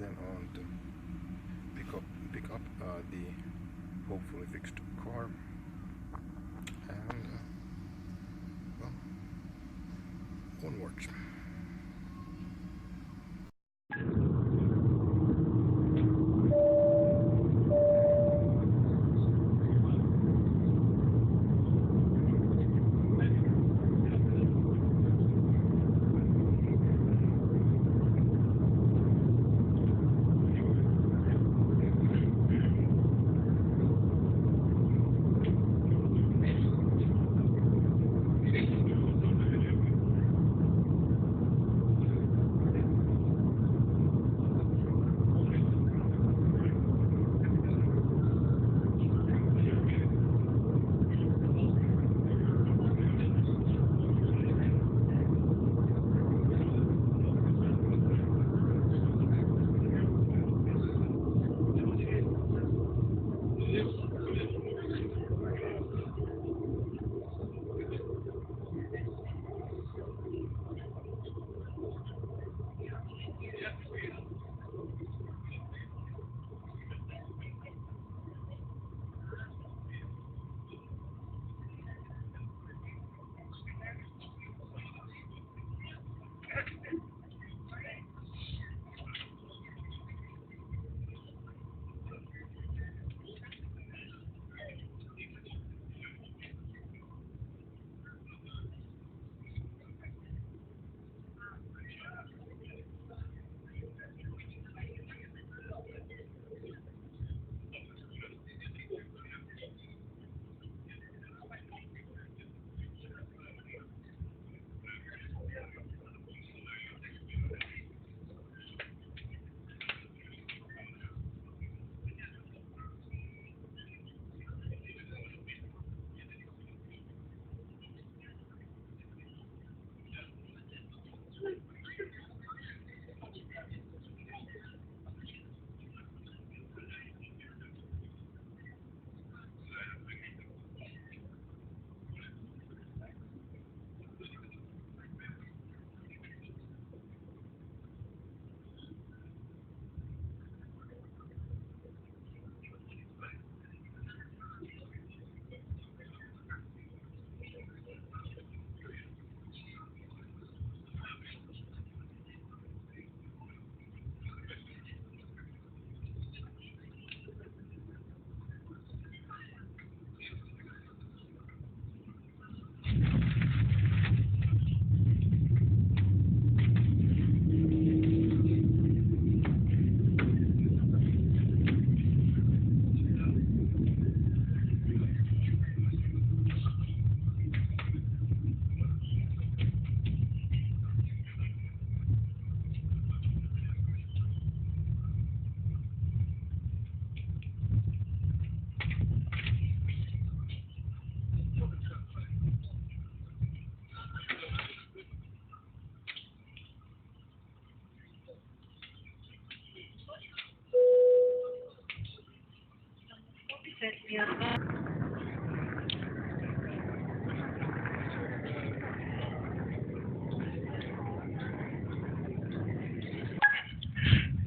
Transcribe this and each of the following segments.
then on to pick up the hopefully fixed car, and well, onwards.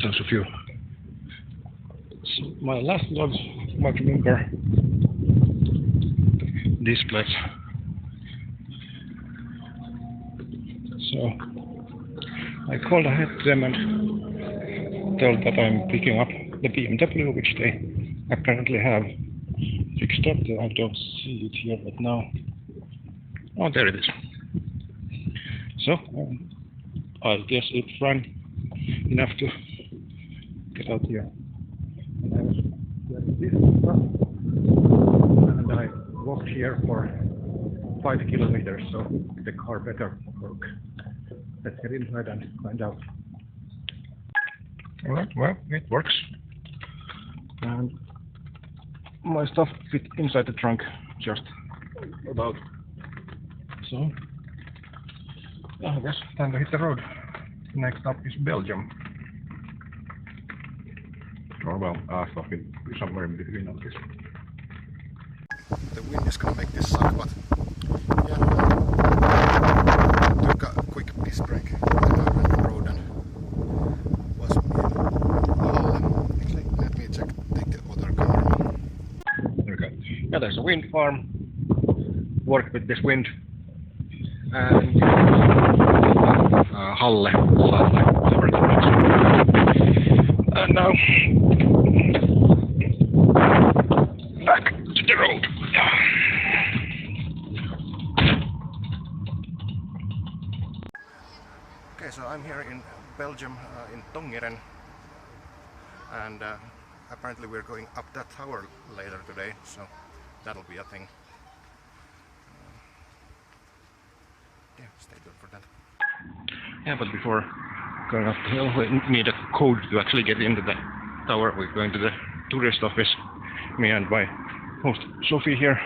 Those of you, my last vlogs might remember this place. So I called ahead to them and told that I'm picking up the BMW, which they apparently have fixed up. I don't see it here right now. Oh, there it is. So I guess it ran enough to get out here. And I was wearing this stuff, and I walked here for 5 kilometers, so the car better work. Let's get inside and find out. Alright, well, it works. And my stuff fit inside the trunk just about. So, I guess time to hit the road. Next up is Belgium. Or well, I thought it'd be somewhere in between all this. The wind is gonna make this suck, but yeah, took a quick piss break on the road and was there's a wind farm. Work with this wind. And Halle, whatever that means. And now back to the road. Okay, so I'm here in Belgium, in Tongeren, and apparently we're going up that tower later today, so that'll be a thing. Yeah, stay tuned for that. Yeah, but before going up the hill, we need a code to actually get into the tower. We're going to the tourist office, me and my host Sophie here.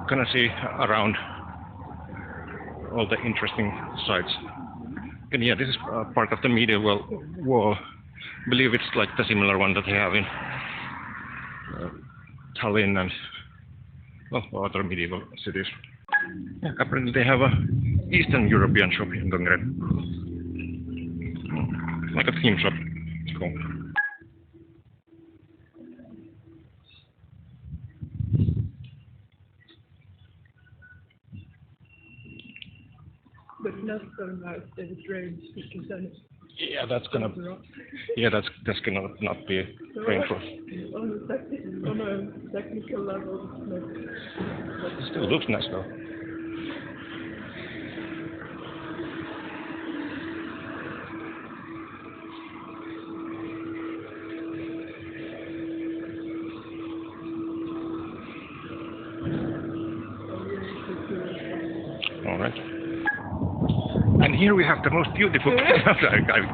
Gonna see around all the interesting sites. And yeah, this is part of the medieval wall. I believe it's like the similar one that they have in Tallinn and other medieval cities. Yeah, apparently they have a Eastern European shop in Tongeren. Like a theme shop. It's cool. But not so nice that it rains because then it's That's gonna not be rainproof. on a technical level, it's not. It still looks nice though. All right. And here we have the most beautiful. I'm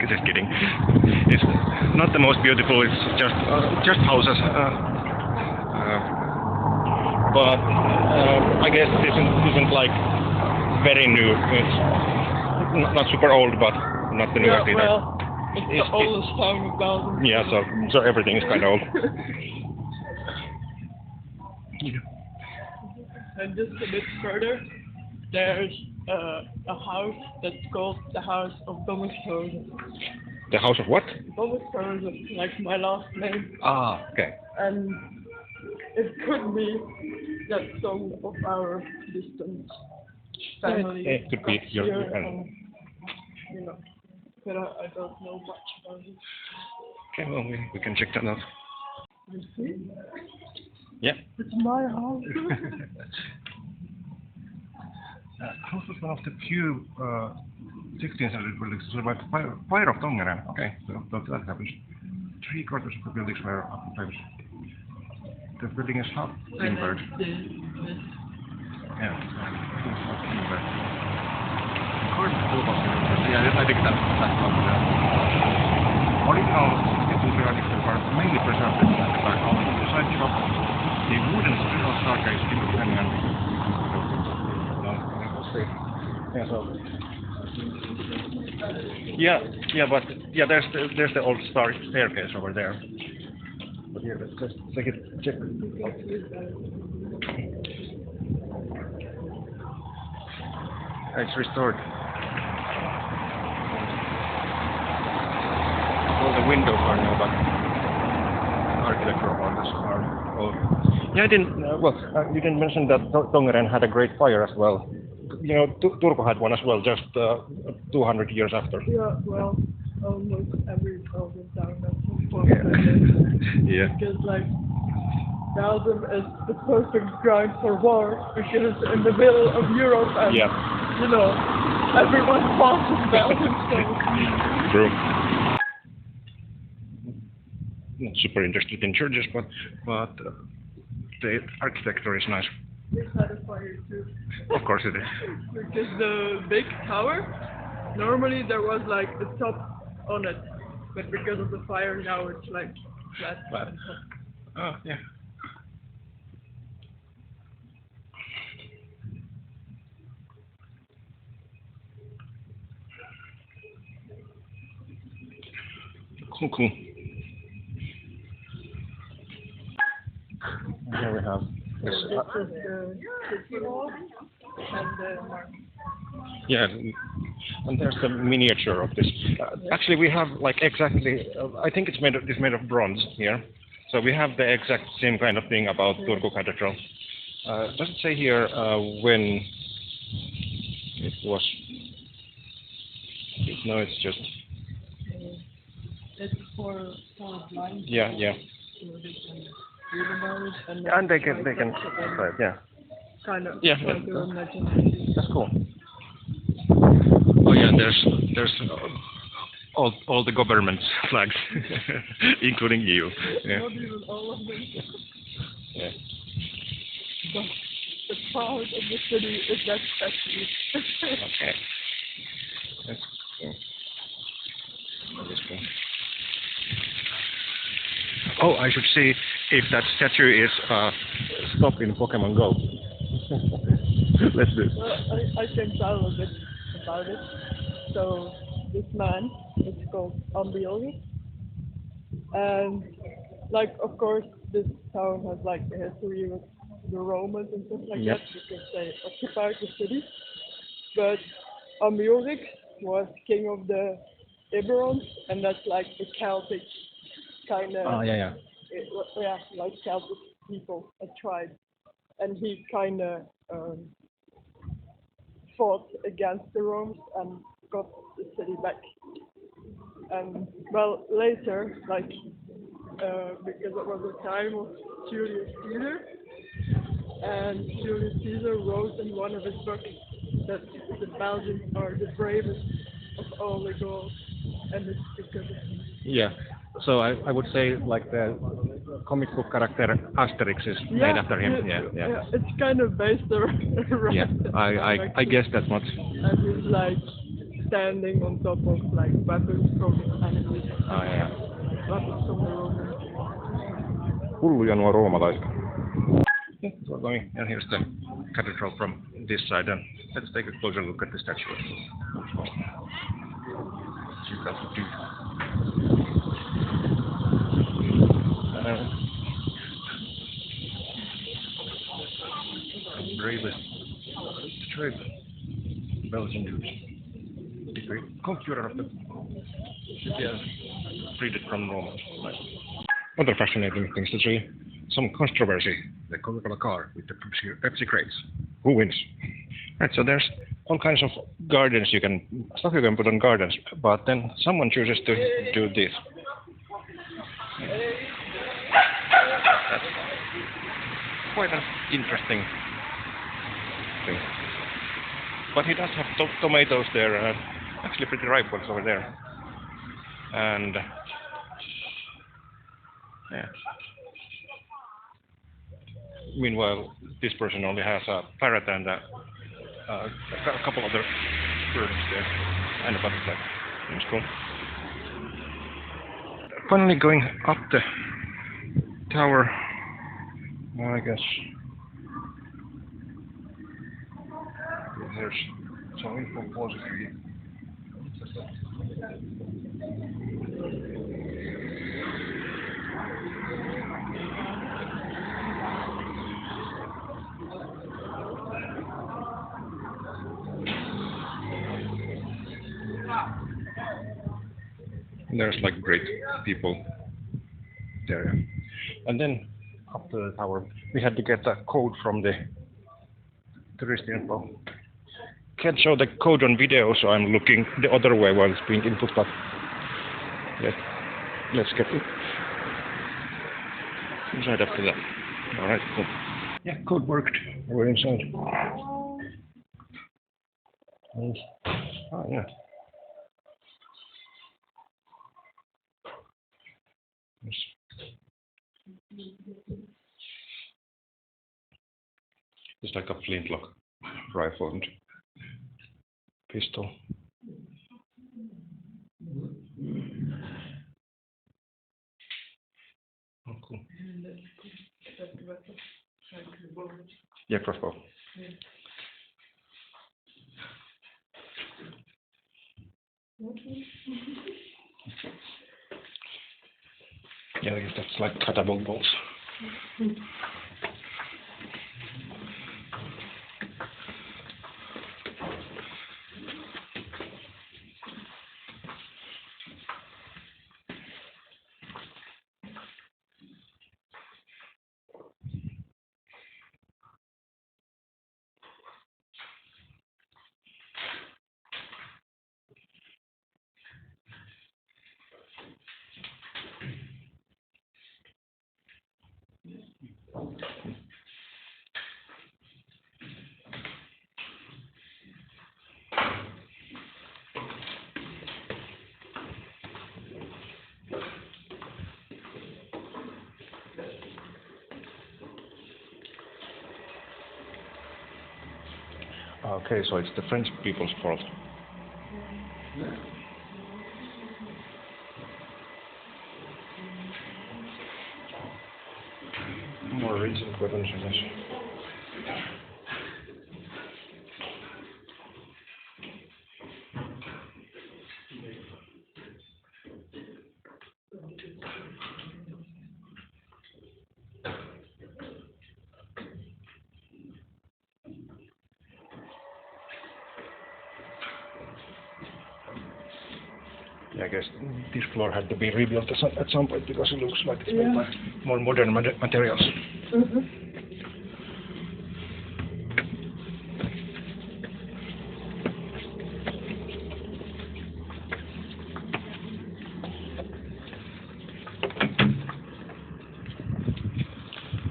just kidding. It's not the most beautiful. It's just houses. But I guess it isn't like very new. It's not super old, but not the newest either. Well, it's the oldest town of Belgium. Yeah, so everything is kind of old. And just a bit further, there's a house that's called the House of Tongeren. The house of what? Tongeren, like my last name. Ah, okay. And it could be that some of our distant family. It could be your here, family. you know, but I don't know much about it. Okay, well we can check that out. You see? Yeah. It's my house. House was one of the few 16th century buildings to survive the fire of Tongeren. Okay, so that happens. 3/4 of the buildings were up in flames. The building is half timbered. Yeah, timbered. Yeah, I think that's probably that. Original institutional architecture are mainly preserved in the back of the side shop, the wooden spiral staircase in the canyon. But there's the old staircase over there. But here, let's just check it. It's restored. All the windows are new, but architectural wonders are old. Yeah, you didn't mention that Tongeren had a great fire as well. You know, Turku had one as well, just 200 years after. Yeah, well, almost every Belgian town has some form Yeah. of it. Yeah. Because, like, Belgium is the perfect ground for war, because it's in the middle of Europe and, you know, everyone passes Belgium, so... True. Not super interested in churches, but the architecture is nice. This had a fire too. Of course it is. Because the big tower, normally there was like a top on it, but because of the fire now it's like flat. Oh, yeah. Cool. Here we have this. This is the city hall and the market. Yeah, and there's the miniature of this. Actually, we have like exactly. I think it's made of bronze here. So we have the exact same kind of thing about Turku Cathedral. Does it say here when it was? No, it's just. It's for blind. Yeah, yeah. So they can read about it And they can decide, yeah. kind of Yeah, try to imagine. that's cool. Oh yeah, there's all the government's flags, including EU. Yeah. Not even all of them. Yeah. But the proud of the city is that statue. Okay. That's cool. That's cool. Oh, I should see if that statue is stop in Pokemon Go. Let's do it. Well, I can tell a bit about it. So this man is called Ambioli, and like of course this town has like a history with the Romans and stuff like Yep. that because they occupied the city. But Ambiorix was king of the Eberons, and that's like the Celtic kind of Oh yeah. yeah, like Celtic people, a tribe, and he kind of fought against the Romans and got the city back. And well, later, like because it was the time of Julius Caesar, and Julius Caesar wrote in one of his books that the Belgians are the bravest of all the Gauls, and it's because of him. Yeah. So I would say like the comic book character Asterix is made after him. Yeah. It's kind of based around. Yeah. I guess that's much. And he's like standing on top of like weapons from enemies. Oh yeah. Weapons from the Romans. Hulluja nuo roomalaiset. Yeah, so we're going, and here's the cathedral from this side, and let's take a closer look at the statue. Bravest trip, Belgian Jews. Degree, conqueror of the freed it from Romans. Nice. Other fascinating things to see. Some controversy. The Coca-Cola car with the Pepsi crates. Who wins? Right, so there's all kinds of gardens stuff you can put on gardens, but then someone chooses to do this. That's quite an interesting thing. But he does have tomatoes there, actually pretty ripe ones over there. And yeah. Meanwhile, this person only has a parrot and a couple other birds there, and a butterfly. That's cool. Finally going up the tower, I guess. There's some info positive. There's like great people there. And then up to the tower, we had to get a code from the tourist info. Can't show the code on video, so I'm looking the other way while it's being input, but let's get it inside after that. Alright, cool. Yeah, code worked. We're inside. And, oh yeah. Yes. It's like a flintlock rifle and pistol. Oh, cool. Yeah, crossbow. Yeah, I guess that's like catapult balls. Okay, so it's the French people's fault. More recent weapons, I guess. Yeah, I guess this floor had to be rebuilt at some point because it looks like it's made by more modern materials.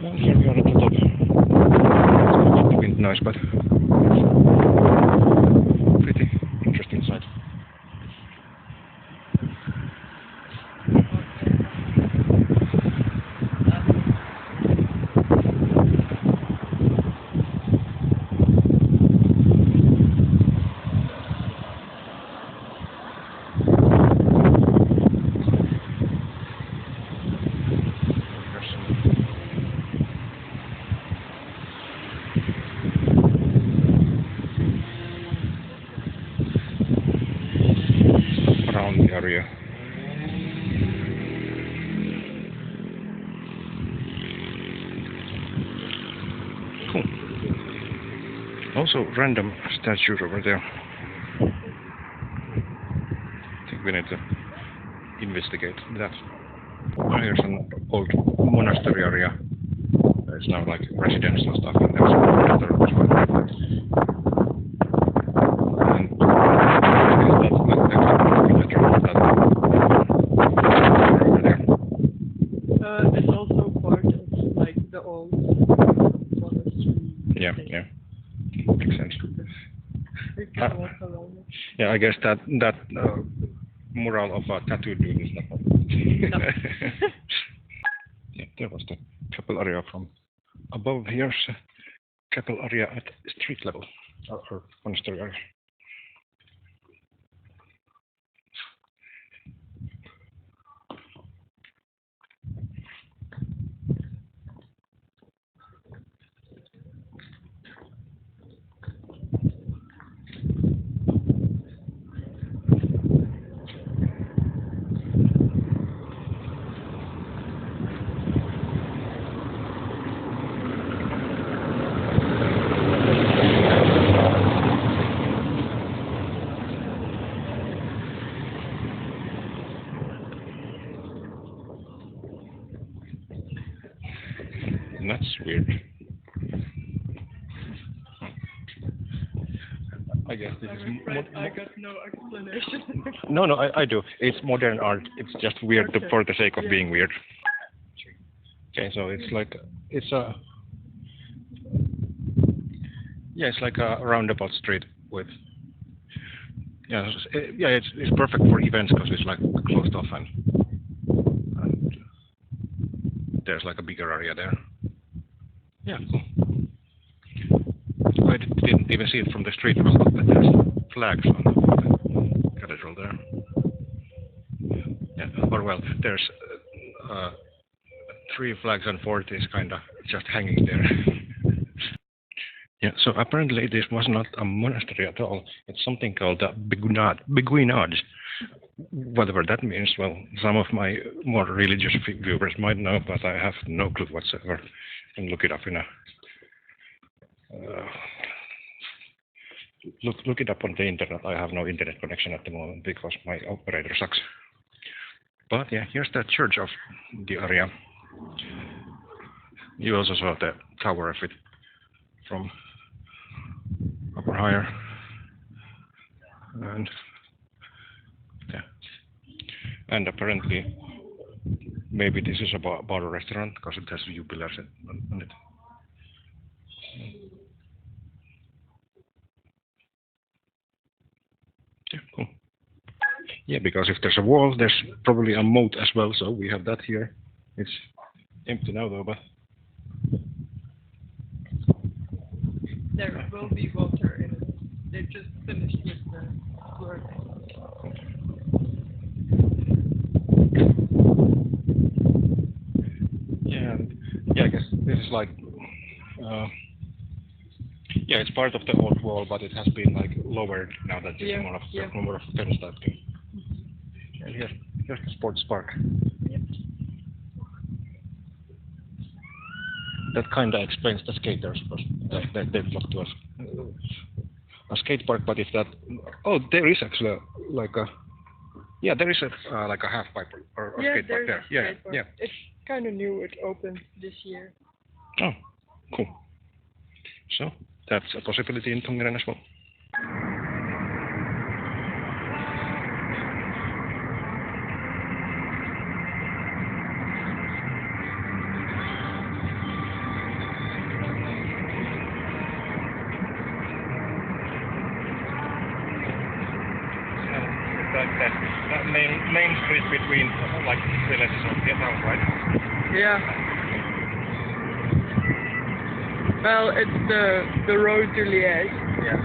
And here we are at the top. It's a bit nice, but pretty interesting site. Around the area. Cool. Also random statues over there. I think we need to investigate that. Here's an old monastery area. It's now like residential stuff and there's another as well. And that's like over there. It's also part of like the old monastery. Yeah, thing. yeah. Makes sense. We can walk around it. Yeah, I guess that mural of a tattoo dude is not. No. Yeah, there was the chapel area from above. Here's chapel area at street level, or monastery area. That's weird. I guess this is. I got no explanation. No, I do. It's modern art. It's just weird Okay. for the sake of Yeah. being weird. Okay, so it's like it's a roundabout street with it's perfect for events because it's like closed off and there's like a bigger area there. Yeah, cool. I didn't even see it from the street, but there's flags on the cathedral there. Yeah, or well, there's 3 flags and 4 is kind of just hanging there. Yeah, so apparently this was not a monastery at all. It's something called a beguinage. Whatever that means, well, some of my more religious viewers might know, but I have no clue whatsoever. I can look it up in a look it up on the internet. I have no internet connection at the moment because my operator sucks. But yeah, here's the church of the area. You also saw the tower of it from upper higher. And yeah. And apparently maybe this is a bar or restaurant because it has view pillars on it. Yeah, cool. Yeah, because if there's a wall, there's probably a moat as well, so we have that here. It's empty now though, but There will be water in it. They've just finished with the work. Yeah, yeah. I guess this is like. Yeah, it's part of the old wall, but it has been like lowered now that it's more of a fence type thing. And here's the sports park. Yep. That kind of explains the skaters, because they flock to us. A skate park, but it's that. Oh, there is actually like a. Yeah, there is a like a half pipe or skate park there. Yeah, yeah. It's kind of new. It opened this year. Oh, cool. So that's a possibility in Tongeren as well. That main street between like villages of Vietnam, right? Yeah. Well, it's the road to Liège. Yeah.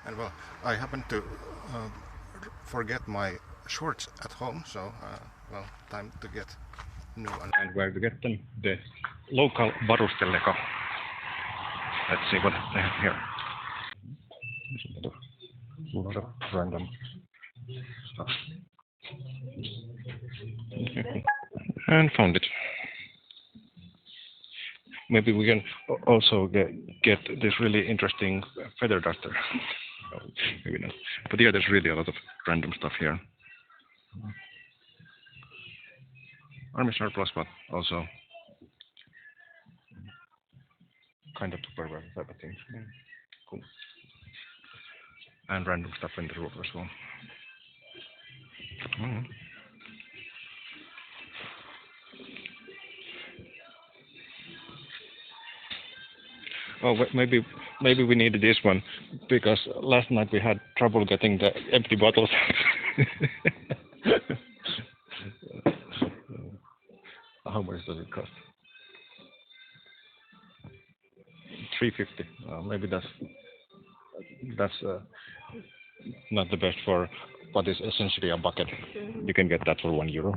And well, I happened to forget my shorts at home, so well, time to get new one. And where to get them? The local Varustelleko. Let's see what they have here. A lot of random stuff. And found it. Maybe we can also get this really interesting feather duster. Oh, maybe not. But yeah, there's really a lot of random stuff here. Army surplus, but also kind of Tupperware type of things. Yeah. Cool. And random stuff in the roof as well. Mm. Oh, maybe we needed this one because last night we had trouble getting the empty bottles. How much does it cost? 350. Maybe that's not the best for what is essentially a bucket. You can get that for €1.